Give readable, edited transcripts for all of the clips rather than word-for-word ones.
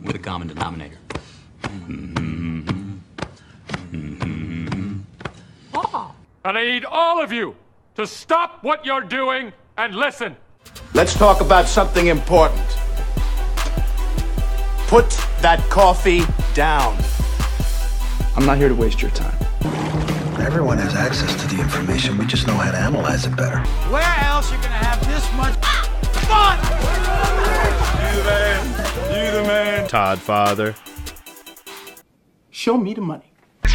With a common denominator. And I need all of you to stop what you're doing and listen. Let's talk about something important. Put that coffee down. I'm not here to waste your time. Everyone has access to the information. We just know how to analyze it better. Where else you gonna have this much fun? You the man. Todd Father. Show me the money.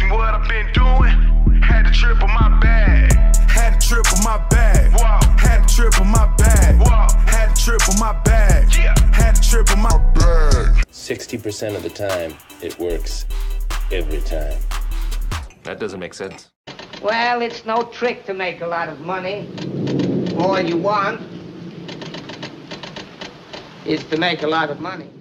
What I've been doing, had to triple my bag. Had to triple my bag. Wow. Had to triple my bag. Wow. Had to triple my bag. Yeah. Had to triple my bag. 60% of the time, it works every time. That doesn't make sense. Well, it's no trick to make a lot of money. All you want is to make a lot of money.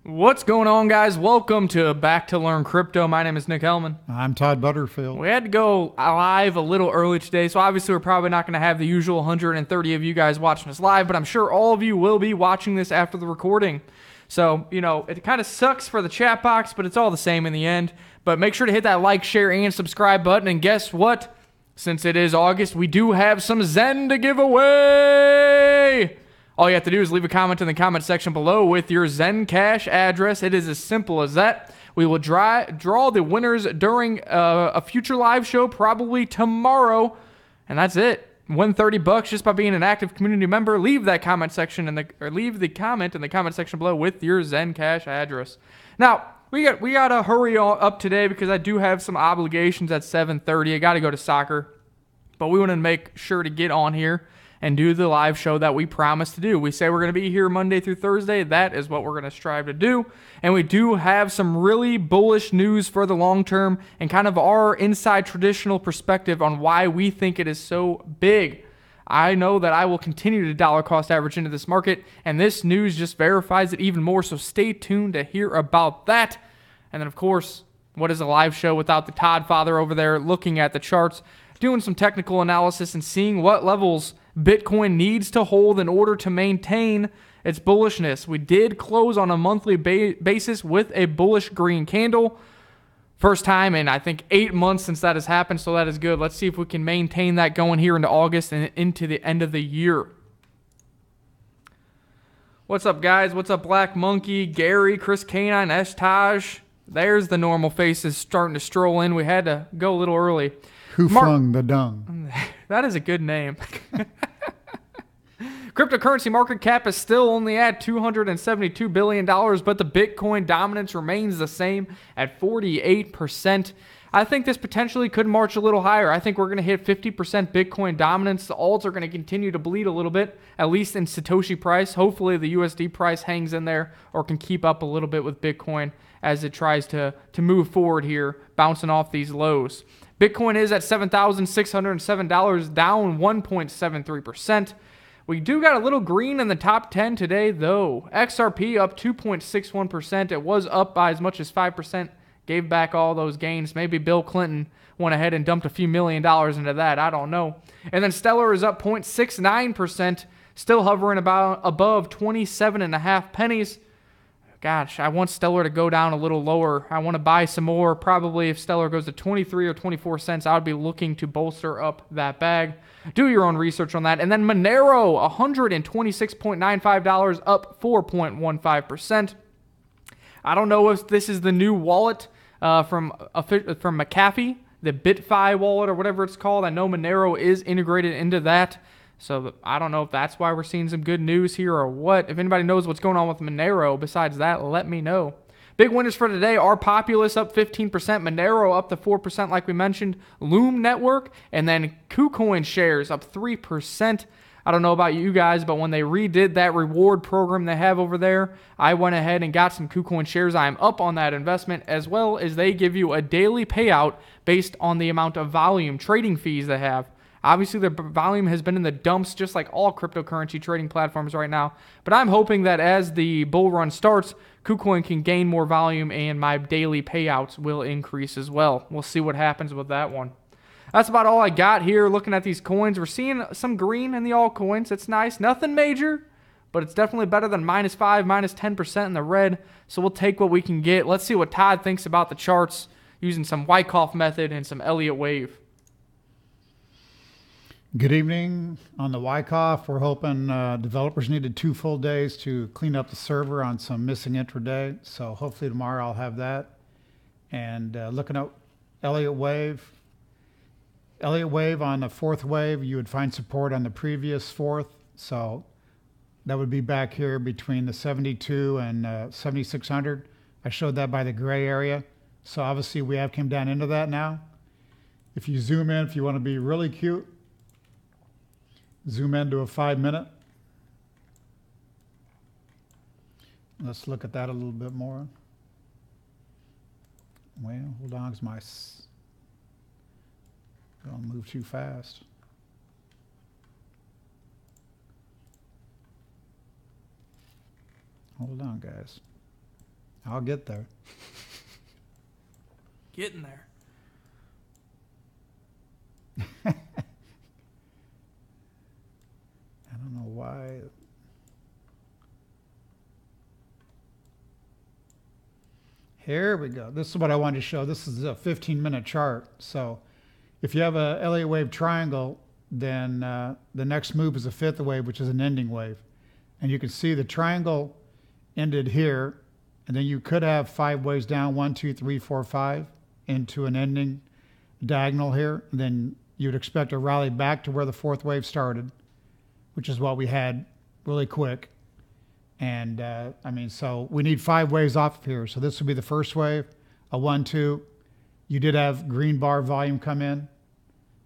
What's going on, guys? Welcome to Back to Learn Crypto. My name is Nick Hellman. I'm Todd Butterfield. We had to go live a little early today, so obviously we're probably not going to have the usual 130 of you guys watching us live, but I'm sure all of you will be watching this after the recording. So, you know, it kind of sucks for the chat box, but it's all the same in the end. But make sure to hit that like, share, and subscribe button. And guess what? Since it is August, we do have some ZEN to give away. All you have to do is leave a comment in the comment section below with your ZEN Cash address. It is as simple as that. We will draw the winners during a future live show, probably tomorrow. And that's it. Win $30 just by being an active community member. Leave that comment section leave the comment in the comment section below with your ZEN Cash address. Now, we gotta hurry up today because I do have some obligations at 7:30. I gotta go to soccer, but we want to make sure to get on here and do the live show that we promised to do. We say we're going to be here Monday through Thursday. That is what we're going to strive to do. And we do have some really bullish news for the long term and kind of our inside traditional perspective on why we think it is so big. I know that I will continue to dollar cost average into this market, and this news just verifies it even more, so stay tuned to hear about that. And then, of course, what is a live show without the Todd Father over there looking at the charts, doing some technical analysis, and seeing what levels Bitcoin needs to hold in order to maintain its bullishness. We did close on a monthly basis with a bullish green candle. First time in, I think, 8 months since that has happened, so that is good. Let's see if we can maintain that going here into August and into the end of the year. What's up, guys? What's up, Black Monkey, Gary, Chris Canine, Taj? There's the normal faces starting to stroll in. We had to go a little early. Who flung the dung? That is a good name. Cryptocurrency market cap is still only at $272 billion, but the Bitcoin dominance remains the same at 48%. I think this potentially could march a little higher. I think we're going to hit 50% Bitcoin dominance. The alts are going to continue to bleed a little bit, at least in Satoshi price. Hopefully the USD price hangs in there or can keep up a little bit with Bitcoin as it tries to move forward here, bouncing off these lows. Bitcoin is at $7,607, down 1.73%. We do got a little green in the top 10 today, though. XRP up 2.61%. It was up by as much as 5%. Gave back all those gains. Maybe Bill Clinton went ahead and dumped a few $1 million into that. I don't know. And then Stellar is up 0.69%. Still hovering about above 27.5 pennies. Gosh, I want Stellar to go down a little lower. I want to buy some more. Probably if Stellar goes to 23 or 24 cents, I would be looking to bolster up that bag. Do your own research on that. And then Monero, $126.95, up 4.15%. I don't know if this is the new wallet from McAfee, the BitFi wallet or whatever it's called. I know Monero is integrated into that. So I don't know if that's why we're seeing some good news here or what. If anybody knows what's going on with Monero besides that, let me know. Big winners for today are Populous up 15%, Monero up to 4% like we mentioned, Loom Network, and then KuCoin shares up 3%. I don't know about you guys, but when they redid that reward program they have over there, I went ahead and got some KuCoin shares. I am up on that investment, as well as they give you a daily payout based on the amount of volume trading fees they have. Obviously, the volume has been in the dumps, just like all cryptocurrency trading platforms right now. But I'm hoping that as the bull run starts, KuCoin can gain more volume and my daily payouts will increase as well. We'll see what happens with that one. that's about all I got here. Looking at these coins, we're seeing some green in the altcoins. It's nice. Nothing major, but it's definitely better than -5, -10% in the red. So we'll take what we can get. Let's see what Todd thinks about the charts using some Wyckoff method and some Elliott wave. Good evening. On the Wyckoff, we're hoping developers needed 2 full days to clean up the server on some missing intraday. So hopefully tomorrow I'll have that. And looking at Elliott wave. Elliott wave on the 4th wave, you would find support on the previous 4th. So that would be back here between the 72 and 7,600. I showed that by the gray area. So obviously we have come down into that now. If you zoom in, if you want to be really cute, zoom into a 5-minute. Let's look at that a little bit more. Well, hold on, because don't move too fast. Hold on, guys. I'll get there. Getting there. I don't know why. Here we go. This is what I wanted to show. This is a 15-minute chart. So if you have a Elliott wave triangle, then the next move is a 5th wave, which is an ending wave. And you can see the triangle ended here, and then you could have 5 waves down, 1, 2, 3, 4, 5, into an ending diagonal here. And then you'd expect a rally back to where the 4th wave started, which is what we had really quick. And I mean, so we need 5 waves off of here. So this would be the first wave, a 1, 2. You did have green bar volume come in.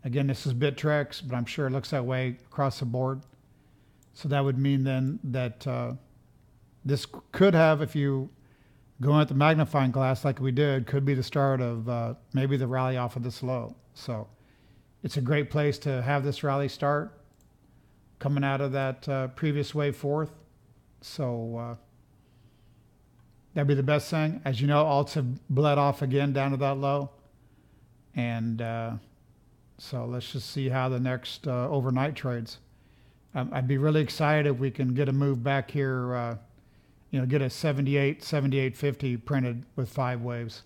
Again, this is Bittrex, but I'm sure it looks that way across the board. So that would mean then that this could have, if you go at the magnifying glass like we did, could be the start of maybe the rally off of this low. So it's a great place to have this rally start coming out of that previous wave 4th. So that'd be the best thing. As you know, alts have bled off again down to that low. And so let's just see how the next overnight trades. I'd be really excited if we can get a move back here, get a 78, 78.50 printed with 5 waves.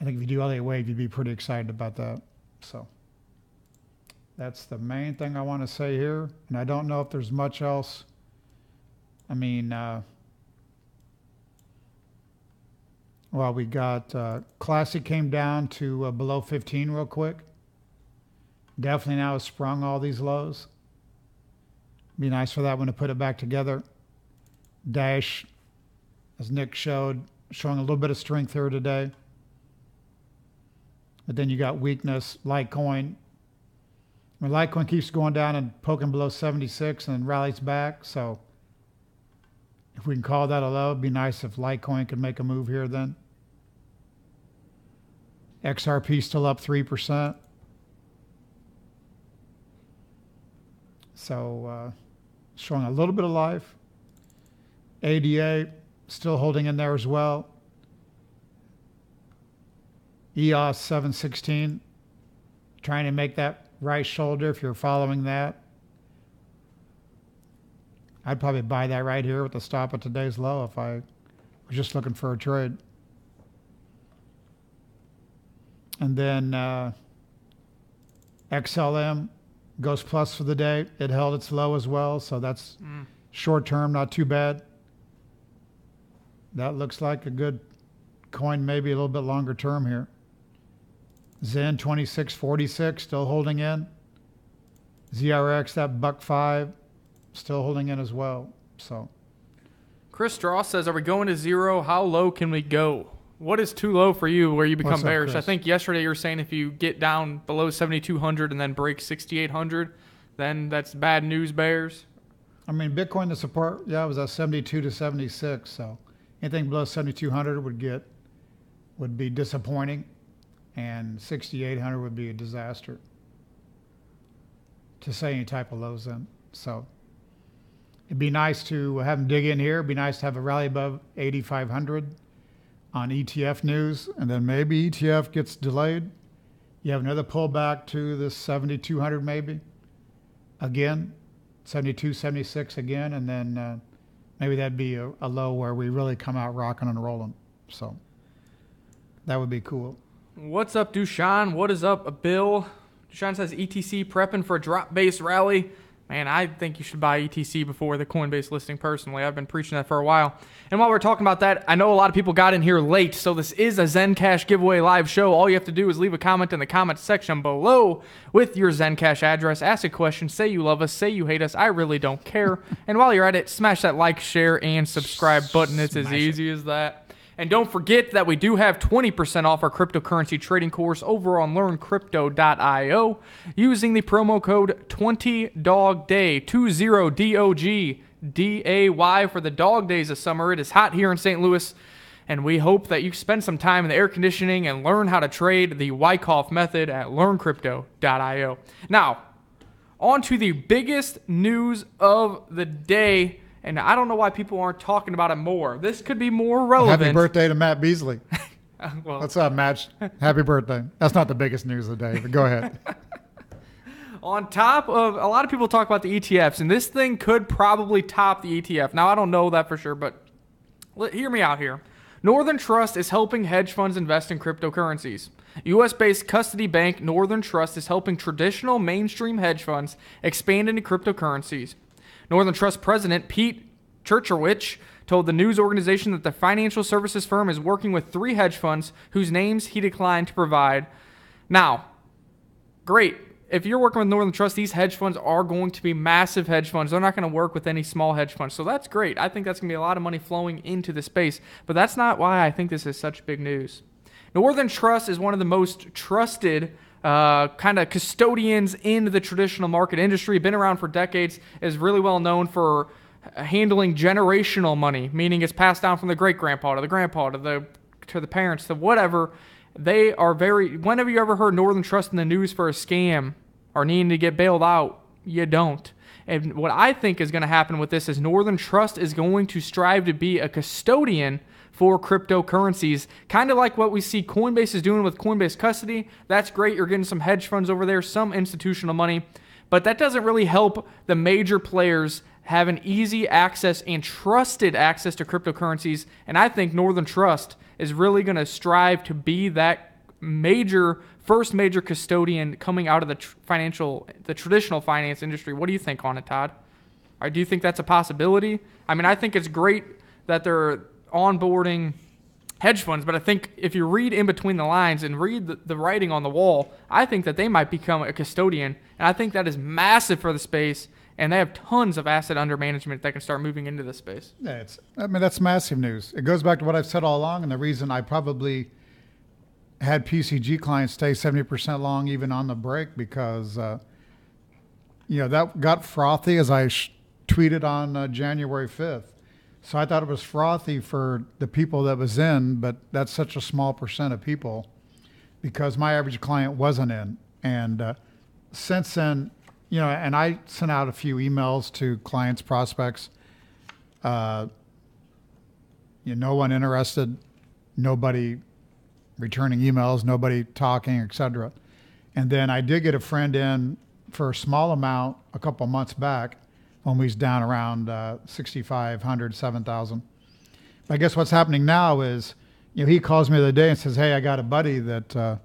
I think if you do Elliott wave, you'd be pretty excited about that. So that's the main thing I want to say here. And I don't know if there's much else. I mean, well, we got Classic came down to below 15 real quick. Definitely now has sprung all these lows. Be nice for that one to put it back together. Dash, as Nick showed, showing a little bit of strength here today. But then you got weakness, Litecoin. When Litecoin keeps going down and poking below 76 and then rallies back, so if we can call that a low, it'd be nice if Litecoin could make a move here then. XRP still up 3%. So showing a little bit of life. ADA still holding in there as well. EOS 716, trying to make that right shoulder if you're following that. I'd probably buy that right here with the stop at today's low if I was just looking for a trade. And then XLM goes plus for the day. It held its low as well, so that's short term, not too bad. That looks like a good coin, maybe a little bit longer term here. ZEN 2646 still holding in. ZRX, that $1.05, still holding in as well. So Chris Strauss says, are we going to zero? How low can we go? What is too low for you where you become bearish? I think yesterday you were saying if you get down below 7,200 and then break 6,800, then that's bad news bears. I mean, Bitcoin, the support, yeah, was at 72 to 76. So anything below 7,200 would be disappointing, and 6,800 would be a disaster to say any type of lows in. So it'd be nice to have them dig in here. It'd be nice to have a rally above 8,500 on ETF news, and then maybe ETF gets delayed. You have another pullback to the 7,200 maybe. Again, 72, 76 again, and then maybe that'd be a low where we really come out rocking and rolling. So that would be cool. What's up, Dushan? What is up, Bill? Dushan says ETC prepping for a drop-based rally. Man, I think you should buy ETC before the Coinbase listing personally. I've been preaching that for a while. And while we're talking about that, I know a lot of people got in here late, so this is a Zen Cash giveaway live show. All you have to do is leave a comment in the comment section below with your Zen Cash address, ask a question, say you love us, say you hate us. I really don't care. And while you're at it, smash that like, share, and subscribe button. It's as easy as that. And don't forget that we do have 20% off our cryptocurrency trading course over on learncrypto.io using the promo code 20DOGDAY, 20DOGDAY for the dog days of summer. It is hot here in St. Louis, and we hope that you spend some time in the air conditioning and learn how to trade the Wyckoff method at learncrypto.io. Now, on to the biggest news of the day. And I don't know why people aren't talking about it more. This could be more relevant. Happy birthday to Matt Beasley. Well, what's up, Matt? Happy birthday. That's not the biggest news of the day, but go ahead. On top of, a lot of people talk about the ETFs, and this thing could probably top the ETF. Now, I don't know that for sure, but hear me out here. Northern Trust is helping hedge funds invest in cryptocurrencies. U.S.-based custody bank Northern Trust is helping traditional mainstream hedge funds expand into cryptocurrencies. Northern Trust President Pete Churchowich told the news organization that the financial services firm is working with 3 hedge funds whose names he declined to provide. Now, great. If you're working with Northern Trust, these hedge funds are going to be massive hedge funds. They're not going to work with any small hedge funds. So that's great. I think that's going to be a lot of money flowing into the space. But that's not why I think this is such big news. Northern Trust is one of the most trusted kind of custodians in the traditional market industry, been around for decades, is really well known for handling generational money, meaning it's passed down from the great-grandpa to the grandpa to the parents to whatever. They are very, when have you ever heard Northern Trust in the news for a scam or needing to get bailed out? You don't. And what I think is going to happen with this is Northern Trust is going to strive to be a custodian for cryptocurrencies, kind of like what we see Coinbase is doing with Coinbase Custody. That's great. You're getting some hedge funds over there, some institutional money, but that doesn't really help the major players have an easy access and trusted access to cryptocurrencies. And I think Northern Trust is really going to strive to be that first major custodian coming out of the traditional finance industry. What do you think on it, Todd? Or do you think that's a possibility? I mean, I think it's great that they're onboarding hedge funds, but I think if you read in between the lines and read the writing on the wall, I think that they might become a custodian, and I think that is massive for the space, and they have tons of asset under management that can start moving into this space. Yeah, that's massive news. It goes back to what I've said all along, and the reason I probably had PCG clients stay 70% long even on the break, because that got frothy, as I tweeted on January 5th. So I thought it was frothy for the people that was in, but that's such a small percent of people because my average client wasn't in. And since then, and I sent out a few emails to clients, prospects. No one interested, nobody returning emails, nobody talking, etc. And then I did get a friend in for a small amount a couple months back, when we was down around 6,500, 7,000. I guess what's happening now is, he calls me the other day and says, hey, I got a buddy that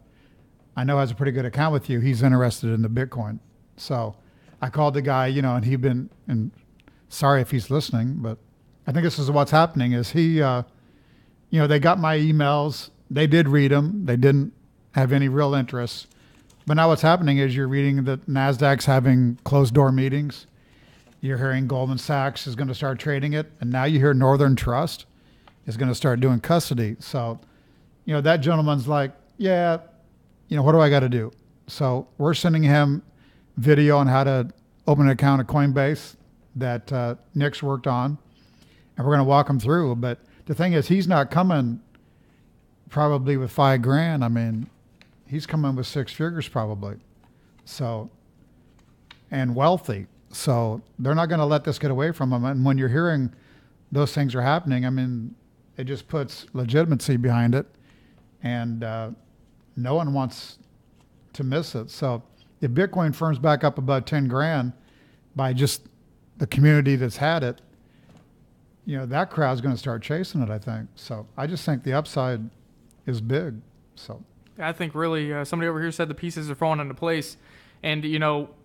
I know has a pretty good account with you. He's interested in the Bitcoin. So I called the guy, and he'd been, and sorry if he's listening, but I think this is what's happening is they got my emails. They did read them. They didn't have any real interest. But now what's happening is you're reading that NASDAQ's having closed door meetings. You're hearing Goldman Sachs is going to start trading it. And now you hear Northern Trust is going to start doing custody. So, that gentleman's like, yeah, what do I got to do? So we're sending him video on how to open an account at Coinbase that Nick's worked on. And we're going to walk him through. But the thing is, he's not coming probably with $5,000. I mean, he's coming with 6 figures probably. So, and wealthy. So they're not going to let this get away from them. And when you're hearing those things are happening, I mean, it just puts legitimacy behind it. And no one wants to miss it. So if Bitcoin firms back up about 10 grand by just the community that's had it, that crowd's going to start chasing it, I think. So I just think the upside is big. So I think really somebody over here said the pieces are falling into place. And,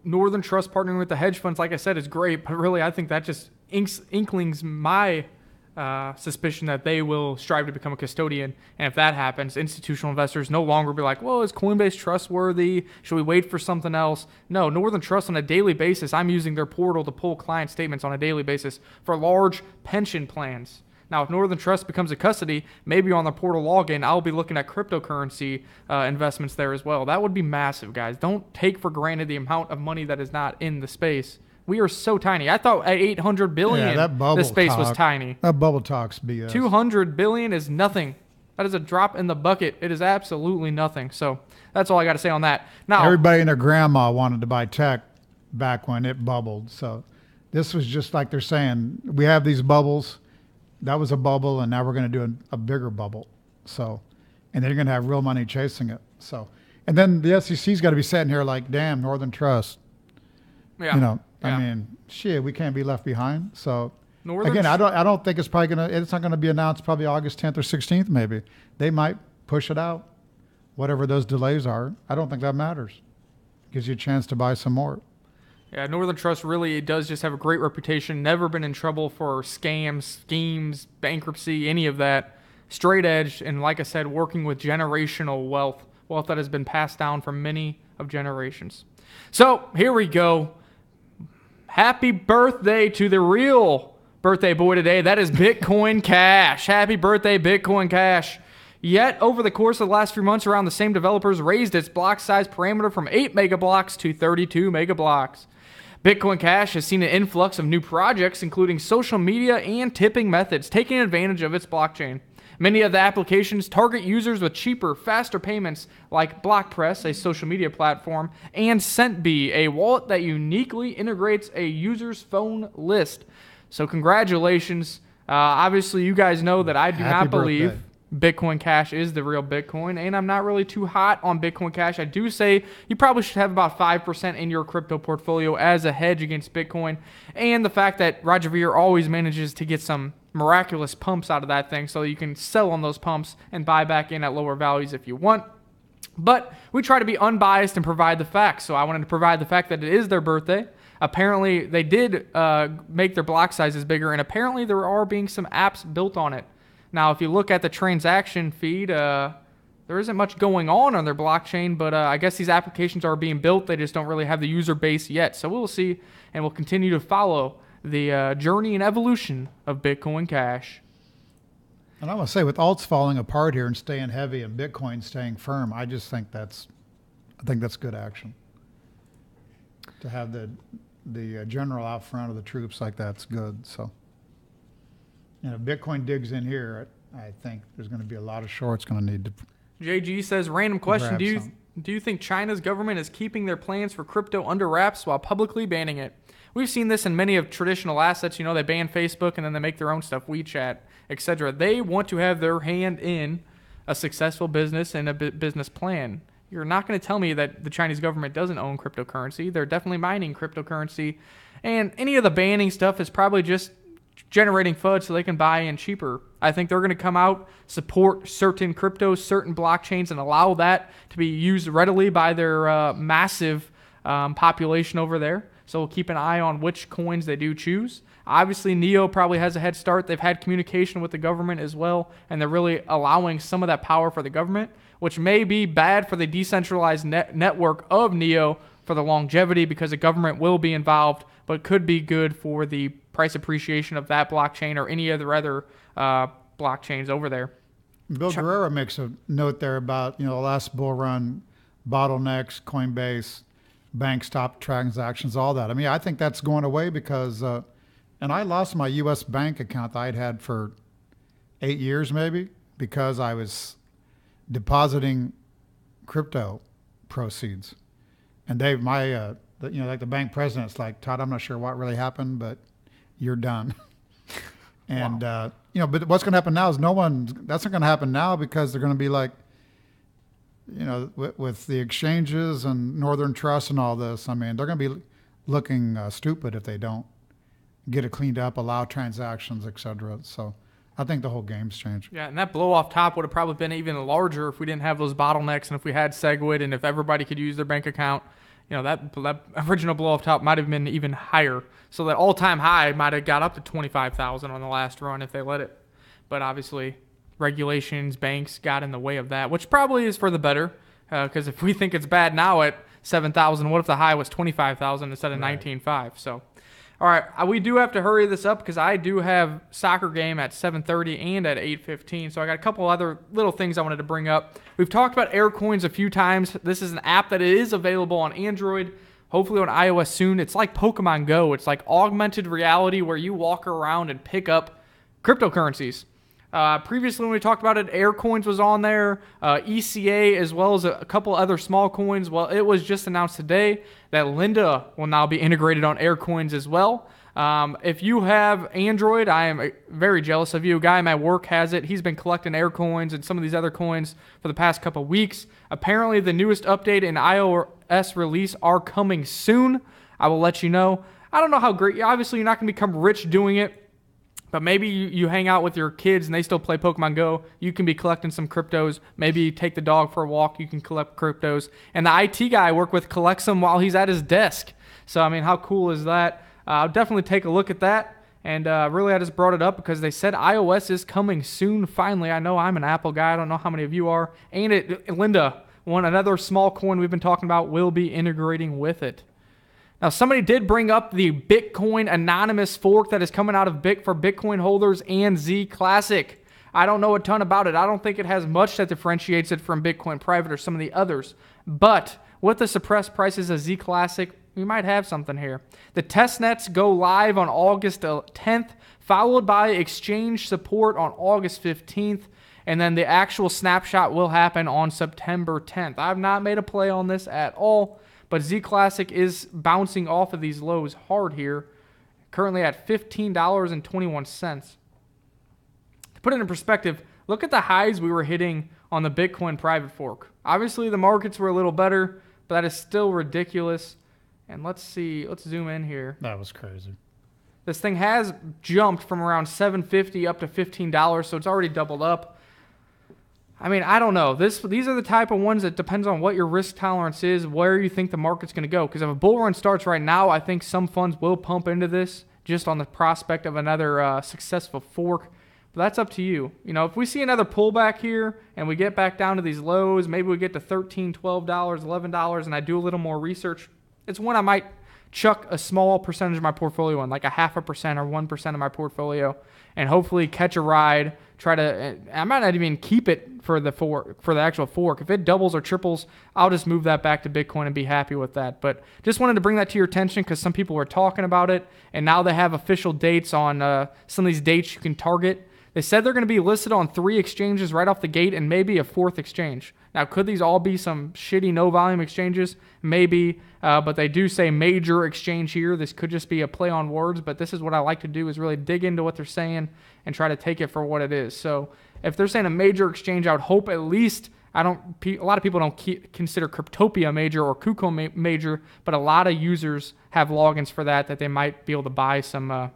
Northern Trust partnering with the hedge funds, like I said, is great. But really, I think that just inklings my suspicion that they will strive to become a custodian. And if that happens, institutional investors no longer be like, well, is Coinbase trustworthy? Should we wait for something else? No, Northern Trust on a daily basis, I'm using their portal to pull client statements on a daily basis for large pension plans. Now, if Northern Trust becomes a custody, maybe on the portal login, I'll be looking at cryptocurrency investments there as well. That would be massive, guys. Don't take for granted the amount of money that is not in the space. We are so tiny. I thought at 800 billion, the space was tiny. That bubble talk's BS. 200 billion is nothing. That is a drop in the bucket. It is absolutely nothing. So that's all I got to say on that. Now, everybody and their grandma wanted to buy tech back when it bubbled. So this was just like they're saying, we have these bubbles. That was a bubble, and now we're going to do a bigger bubble. So, and then you're going to have real money chasing it. So, and then the SEC's got to be sitting here like, damn, Northern Trust. Yeah. I mean, shit, we can't be left behind. So, Northern again, I don't think it's probably it's not going to be announced probably August 10th or 16th maybe. They might push it out, whatever those delays are. I don't think that matters. Gives you a chance to buy some more. Yeah, Northern Trust really does just have a great reputation. Never been in trouble for scams, schemes, bankruptcy, any of that. Straight edge, and like I said, working with generational wealth that has been passed down for many of generations. So here we go. Happy birthday to the real birthday boy today. That is Bitcoin Cash. Happy birthday, Bitcoin Cash. Yet, over the course of the last few months, around the same developers raised its block size parameter from 8 megablocks to 32 megablocks. Bitcoin Cash has seen an influx of new projects, including social media and tipping methods, taking advantage of its blockchain. Many of the applications target users with cheaper, faster payments like BlockPress, a social media platform, and CentBee, a wallet that uniquely integrates a user's phone list. So congratulations. Obviously, you guys know that I do not believe Bitcoin Cash is the real Bitcoin, and I'm not really too hot on Bitcoin Cash. I do say you probably should have about 5% in your crypto portfolio as a hedge against Bitcoin, and the fact that Roger Ver always manages to get some miraculous pumps out of that thing so you can sell on those pumps and buy back in at lower values if you want. But we try to be unbiased and provide the facts, so I wanted to provide the fact that it is their birthday. Apparently, they did make their block sizes bigger, and apparently there are being some apps built on it. Now, if you look at the transaction feed, there isn't much going on their blockchain, but I guess these applications are being built. They just don't really have the user base yet. So we'll see, and we'll continue to follow the journey and evolution of Bitcoin Cash. And I want to say, with alts falling apart here and staying heavy and Bitcoin staying firm, I think that's good action. To have the general out front of the troops like that's good. So. Bitcoin digs in here, I think there's going to be a lot of shorts going to need to. JG says, random question. Do you think China's government is keeping their plans for crypto under wraps while publicly banning it? We've seen this in many of traditional assets. They ban Facebook and then they make their own stuff, WeChat, etc. They want to have their hand in a successful business and a business plan. You're not going to tell me that the Chinese government doesn't own cryptocurrency. They're definitely mining cryptocurrency. And any of the banning stuff is probably just generating FUD so they can buy in cheaper. I think they're going to come out, support certain cryptos, certain blockchains, and allow that to be used readily by their massive population over there. So we'll keep an eye on which coins they do choose. Obviously, NEO probably has a head start. They've had communication with the government as well, and they're really allowing some of that power for the government, which may be bad for the decentralized network of NEO for the longevity because the government will be involved, but could be good for the price appreciation of that blockchain or any of the other blockchains over there. Bill Guerrero makes a note there about the last bull run, bottlenecks, Coinbase, bank stop transactions, all that. I mean, I think that's going away because, and I lost my U.S. bank account that I'd had for 8 years maybe because I was depositing crypto proceeds. And Dave, like the bank president's like, Todd, I'm not sure what really happened, but you're done. And, but what's going to happen now is that's not going to happen now because they're going to be like, with the exchanges and Northern Trust and all this, I mean, they're going to be looking stupid if they don't get it cleaned up, allow transactions, etc. So I think the whole game's changed. Yeah, and that blow off top would have probably been even larger if we didn't have those bottlenecks and if we had SegWit and if everybody could use their bank account. That original blow off top might have been even higher. So that all-time high might have got up to 25,000 on the last run if they let it. But obviously, regulations, banks got in the way of that, which probably is for the better. Because if we think it's bad now at 7,000, what if the high was 25,000 instead of 19.5? So, all right, we do have to hurry this up because I do have soccer game at 7:30 and at 8:15. So I got a couple other little things I wanted to bring up. We've talked about Aircoins a few times. This is an app that is available on Android, hopefully on iOS soon. It's like Pokemon Go. It's like augmented reality where you walk around and pick up cryptocurrencies. Previously, when we talked about it, Aircoins was on there, ECA, as well as a couple other small coins. Well, it was just announced today that Linda will now be integrated on Aircoins as well. If you have Android, I am very jealous of you. A guy in my work has it. He's been collecting Aircoins and some of these other coins for the past couple weeks. Apparently, the newest update and iOS release are coming soon. I will let you know. I don't know how great. Obviously, you're not going to become rich doing it. But maybe you hang out with your kids and they still play Pokemon Go. You can be collecting some cryptos. Maybe you take the dog for a walk. You can collect cryptos. And the IT guy I work with collects them while he's at his desk. So, I mean, how cool is that? I'll definitely take a look at that. And really, I just brought it up because they said iOS is coming soon, finally. I know I'm an Apple guy. I don't know how many of you are. And Linda, another small coin we've been talking about, will be integrating with it. Now, somebody did bring up the Bitcoin anonymous fork that is coming out of for Bitcoin holders and Z Classic. I don't know a ton about it. I don't think it has much that differentiates it from Bitcoin Private or some of the others. But with the suppressed prices of Z Classic, we might have something here. The testnets go live on August 10th, followed by exchange support on August 15th. And then the actual snapshot will happen on September 10th. I've not made a play on this at all. But Z Classic is bouncing off of these lows hard here, currently at $15.21. To put it in perspective, look at the highs we were hitting on the Bitcoin private fork. Obviously, the markets were a little better, but that is still ridiculous. And let's see, let's zoom in here. That was crazy. This thing has jumped from around $7.50 up to $15, so it's already doubled up. I mean, I don't know. These are the type of ones that depends on what your risk tolerance is, where you think the market's going to go. Because if a bull run starts right now, I think some funds will pump into this just on the prospect of another successful fork. But that's up to you. If we see another pullback here and we get back down to these lows, maybe we get to $13, $12, $11, and I do a little more research, it's one I might chuck a small percentage of my portfolio in, like a 0.5% or 1% of my portfolio, and hopefully catch a ride. I might not even keep it for the actual fork. If it doubles or triples, I'll just move that back to Bitcoin and be happy with that. But just wanted to bring that to your attention because some people were talking about it, and now they have official dates on some of these dates you can target. They said they're going to be listed on 3 exchanges right off the gate and maybe a 4th exchange. Now, could these all be some shitty no-volume exchanges? Maybe, but they do say major exchange here. This could just be a play on words, but this is what I like to do is really dig into what they're saying and try to take it for what it is. So if they're saying a major exchange, I would hope at least, a lot of people don't consider Cryptopia major or KuCoin major, but a lot of users have logins for that they might be able to buy some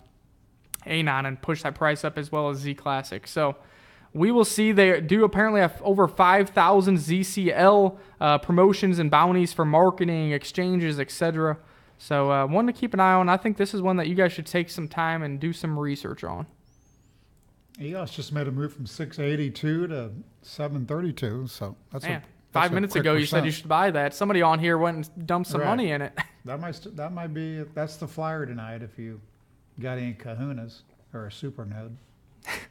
ANON and push that price up as well as Z Classic. So we will see. They do apparently have over 5,000 ZCL promotions and bounties for marketing, exchanges, etc. So one to keep an eye on. I think this is one that you guys should take some time and do some research on. EOS just made a move from 682 to 732. So that's Man, 5 minutes ago you said you should buy that. Somebody on here went and dumped some money in it. That might be that's the flyer tonight if you got any kahunas or a super node.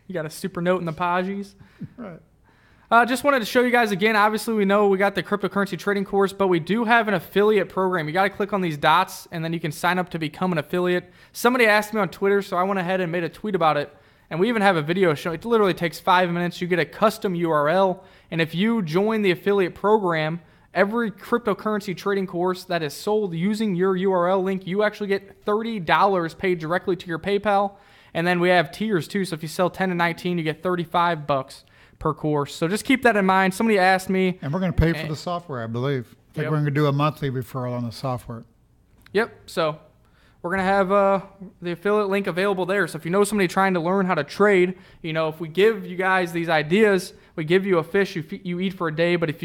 You got a super note in the Pages. Right. Just wanted to show you guys again. Obviously, we know we got the cryptocurrency trading course, but we do have an affiliate program. You got to click on these dots, and then you can sign up to become an affiliate. Somebody asked me on Twitter, so I went ahead and made a tweet about it. And we even have a video show. It literally takes 5 minutes. You get a custom URL, and if you join the affiliate program, every cryptocurrency trading course that is sold using your URL link, you actually get $30 paid directly to your PayPal. And then we have tiers too. So if you sell 10 to 19, you get $35 per course. So just keep that in mind. Somebody asked me. And we're going to pay for the software, I believe. I think we're going to do a monthly referral on the software. Yep. So we're going to have the affiliate link available there. So if you know somebody trying to learn how to trade, if we give you guys these ideas, we give you a fish you eat for a day. But if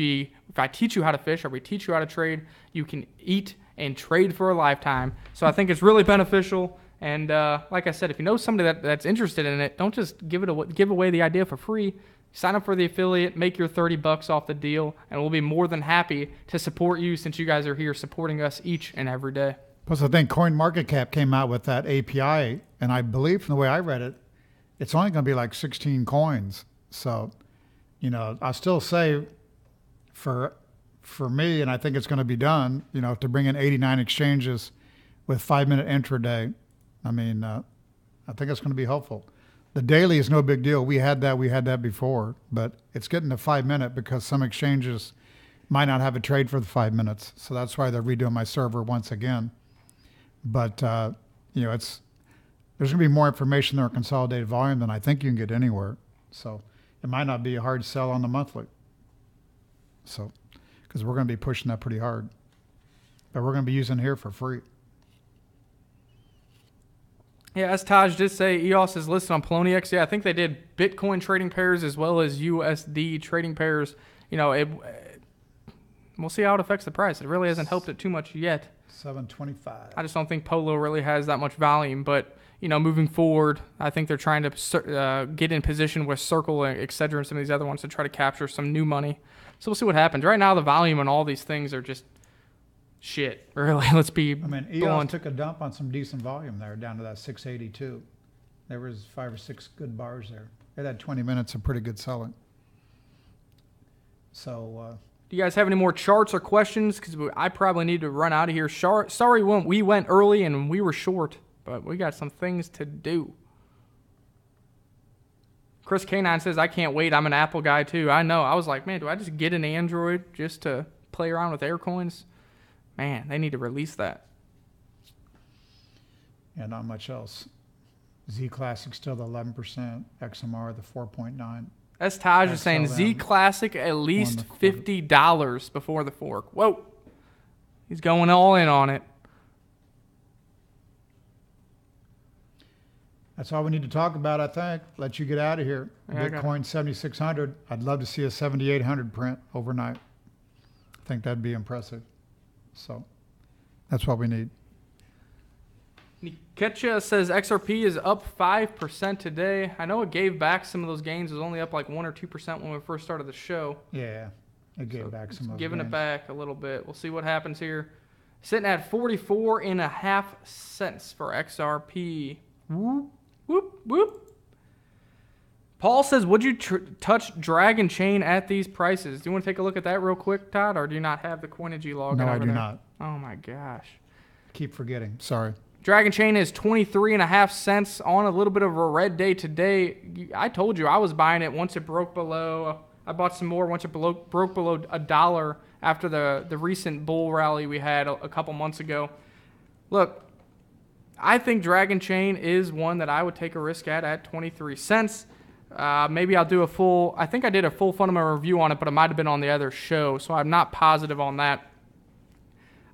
I teach you how to fish or we teach you how to trade, you can eat and trade for a lifetime. So I think it's really beneficial. And like I said, if you know somebody that's interested in it, don't just give away the idea for free. Sign up for the affiliate, make your $30 off the deal, and we'll be more than happy to support you since you guys are here supporting us each and every day. Plus, I think CoinMarketCap came out with that API, and I believe from the way I read it, it's only going to be like 16 coins. So, I still say for me, and I think it's going to be done, to bring in 89 exchanges with 5-minute intraday. I mean, I think it's going to be helpful. The daily is no big deal. We had that before, but it's getting to 5-minute because some exchanges might not have a trade for the 5 minutes. So that's why they're redoing my server once again. But, there's going to be more information there on consolidated volume than I think you can get anywhere. So it might not be a hard sell on the monthly. So, because we're going to be pushing that pretty hard. But we're going to be using here for free. Yeah, as Taj did say, EOS is listed on Poloniex. Yeah, I think they did Bitcoin trading pairs as well as USD trading pairs. We'll see how it affects the price. It really hasn't helped it too much yet. 725. I just don't think Polo really has that much volume. But, moving forward, I think they're trying to get in position with Circle, et cetera, and some of these other ones to try to capture some new money. So we'll see what happens. Right now, the volume on all these things are just shit, really. Let's be EOS blunt. took a dump on some decent volume there, down to that 682. There was 5 or 6 good bars there. It had 20 minutes of pretty good selling. So, do you guys have any more charts or questions? Because I probably need to run out of here. Sorry, we went early and we were short, but we got some things to do. Chris K9 says, I can't wait. I'm an Apple guy too. I know. I was like, man, do I just get an Android just to play around with Aircoins? Man, they need to release that. Yeah, not much else. Z Classic still the 11%. XMR the 4.9. As Taj is saying, Z Classic at least $50 before the fork. Whoa. He's going all in on it. That's all we need to talk about, I think. Let you get out of here. Yeah, Bitcoin 7,600. I'd love to see a 7,800 print overnight. I think that'd be impressive. So that's what we need. Niketcha says XRP is up 5% today. I know it gave back some of those gains. It was only up like 1 or 2% when we first started the show. Yeah, it gave back some of those giving gains. It back a little bit. We'll see what happens here. Sitting at 44.5 cents for XRP. Whoop, whoop, whoop. Paul says, would you touch Dragon Chain at these prices? Do you want to take a look at that real quick, Todd, or do you not have the Coinigy login No, over I do there? not. Oh, my gosh. Keep forgetting. Sorry. Dragon Chain is 23.5 cents on a little bit of a red day today. I told you I was buying it once it broke below. I bought some more once it broke below $1 after the recent bull rally we had a couple months ago. Look, I think Dragon Chain is one that I would take a risk at 23 cents. Maybe I'll do I think I did a full fundamental review on it, but it might have been on the other show, so I'm not positive on that.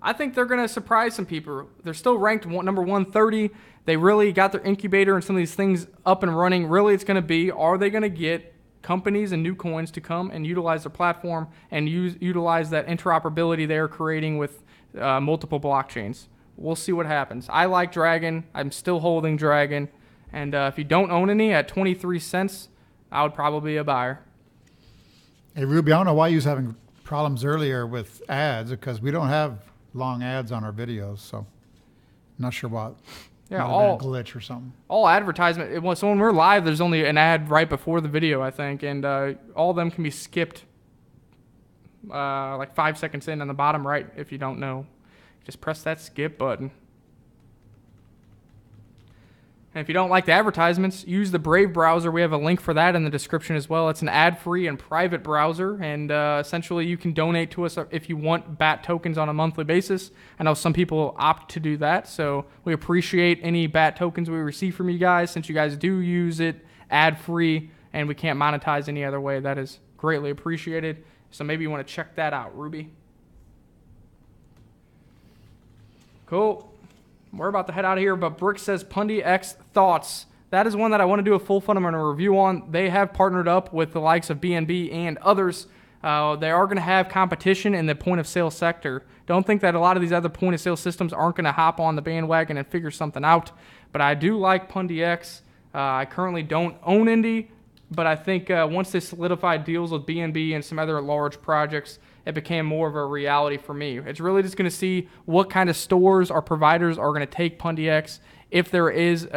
I think they're going to surprise some people. They're still ranked number 130. They really got their incubator and some of these things up and running. Really, it's going to be, are they going to get companies and new coins to come and utilize their platform and utilize that interoperability they're creating with multiple blockchains? We'll see what happens. I like Dragon. I'm still holding Dragon. And if you don't own any at 23 cents, I would probably be a buyer. Hey, Ruby, I don't know why you was having problems earlier with ads, because we don't have long ads on our videos, so I'm not sure what. Yeah, all glitch or something. All advertisement. So when we're live, there's only an ad right before the video, I think, and all of them can be skipped like 5 seconds in on the bottom right. If you don't know, just press that skip button. And if you don't like the advertisements, use the Brave browser. We have a link for that in the description as well. It's an ad-free and private browser, and essentially you can donate to us if you want BAT tokens on a monthly basis. I know some people opt to do that, so we appreciate any BAT tokens we receive from you guys. Since you guys do use it ad-free, and we can't monetize any other way, that is greatly appreciated. So maybe you want to check that out, Ruby. Cool. We're about to head out of here, but Brick says Pundy X thoughts. That is one that I want to do a full fundamental review on. They have partnered up with the likes of BNB and others. They are going to have competition in the point-of-sale sector. Don't think that a lot of these other point-of-sale systems aren't going to hop on the bandwagon and figure something out. But I do like Pundy X. I currently don't own Indy, but I think once they solidified deals with BNB and some other large projects, it became more of a reality for me. It's really just going to see what kind of stores or providers are going to take Pundy X, if there is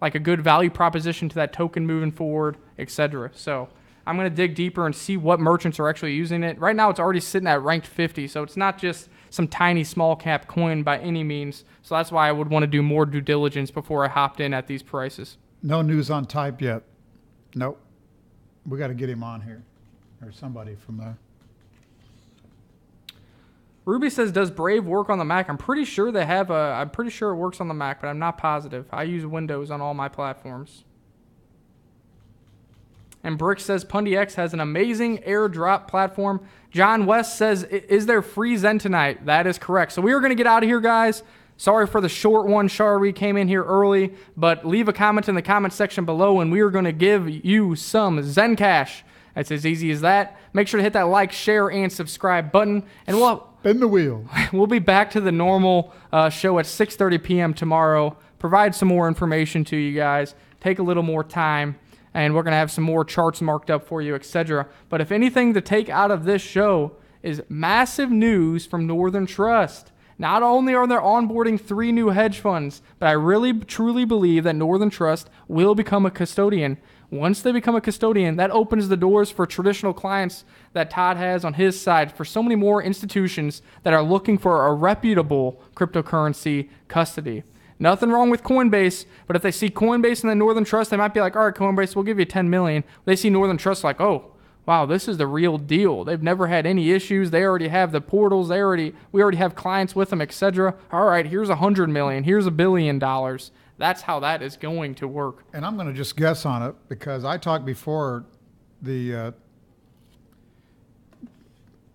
like a good value proposition to that token moving forward, etc. So I'm going to dig deeper and see what merchants are actually using it. Right now, it's already sitting at ranked 50, so it's not just some tiny small cap coin by any means. So that's why I would want to do more due diligence before I hopped in at these prices. No news on Type yet. Nope. We got to get him on here, or somebody from there. Ruby says, does Brave work on the Mac? I'm pretty sure they have I'm pretty sure it works on the Mac, but I'm not positive. I use Windows on all my platforms. And Brick says, Pundy X has an amazing airdrop platform. John West says, is there free Zen tonight? That is correct. So we are going to get out of here, guys. Sorry for the short one. Sorry we came in here early, but leave a comment in the comment section below, and we are going to give you some Zen Cash. It's as easy as that. Make sure to hit that like, share, and subscribe button, and we'll spin the wheel. We'll be back to the normal show at 6:30 p.m. tomorrow. Provide some more information to you guys. Take a little more time, and we're going to have some more charts marked up for you, etc. But if anything to take out of this show is massive news from Northern Trust. Not only are they onboarding 3 new hedge funds, but I really truly believe that Northern Trust will become a custodian. Once they become a custodian, that opens the doors for traditional clients that Todd has on his side for so many more institutions that are looking for a reputable cryptocurrency custody. Nothing wrong with Coinbase, but if they see Coinbase and the Northern Trust, they might be like, all right, Coinbase, we'll give you 10 million. They see Northern Trust like, oh, wow, this is the real deal. They've never had any issues. They already have the portals. We already have clients with them, etc. All right, here's 100 million. Here's $1 billion. That's how that is going to work. And I'm going to just guess on it because I talked before I guess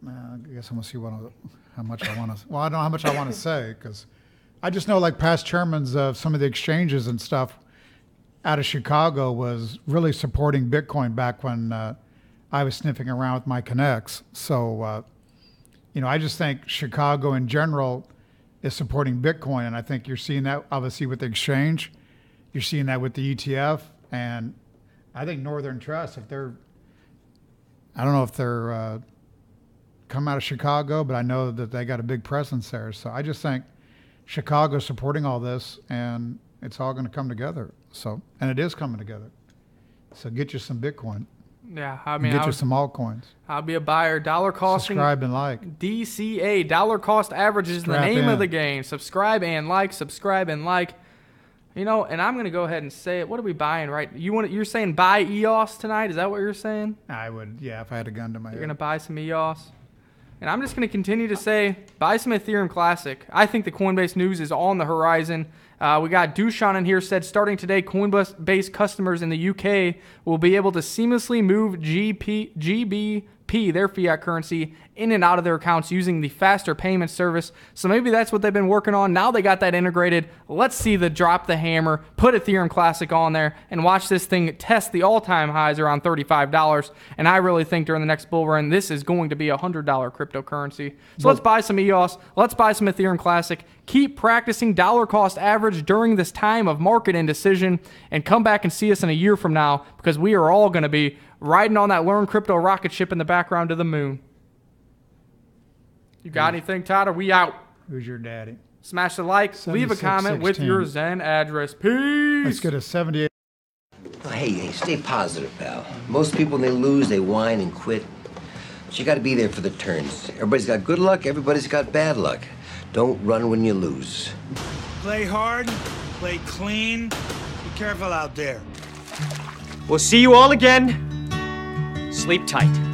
I'm going to see how much I want to. Well, I don't know how much I want to say because I just know like past chairmans of some of the exchanges and stuff out of Chicago was really supporting Bitcoin back when I was sniffing around with my connects. So, I just think Chicago in general is supporting Bitcoin. And I think you're seeing that obviously with the exchange. You're seeing that with the ETF. And I think Northern Trust, I don't know if they're come out of Chicago, but I know that they got a big presence there. So I just think Chicago's supporting all this and it's all going to come together. So, and it is coming together. So get you some Bitcoin. Yeah, I mean, get you some altcoins. I'll be a buyer. Dollar cost. Subscribe and like. DCA, dollar cost average is the name of the game. Subscribe and like. Subscribe and like. And I'm gonna go ahead and say it. What are we buying? Right? You're saying buy EOS tonight? Is that what you're saying? I would. Yeah, if I had a gun to my head. You're gonna buy some EOS. And I'm just gonna continue to say buy some Ethereum Classic. I think the Coinbase news is on the horizon. We got Dushan in here said, starting today, Coinbase customers in the UK will be able to seamlessly move GBP, their fiat currency, in and out of their accounts using the faster payment service. So maybe that's what they've been working on. Now they got that integrated. Let's see the drop the hammer, put Ethereum Classic on there, and watch this thing test the all-time highs around $35. And I really think during the next bull run, this is going to be a $100 cryptocurrency. So let's buy some EOS. Let's buy some Ethereum Classic. Keep practicing dollar cost average during this time of market indecision, and come back and see us in a year from now, because we are all going to be riding on that Learn Crypto rocket ship in the background to the moon. You got anything, Todd? Are we out? Who's your daddy? Smash the like, leave a comment with your Zen address. Peace. Let's get a 78. Hey, stay positive, pal. Most people, when they lose, they whine and quit. But you got to be there for the turns. Everybody's got good luck. Everybody's got bad luck. Don't run when you lose. Play hard, play clean. Be careful out there. We'll see you all again. Sleep tight.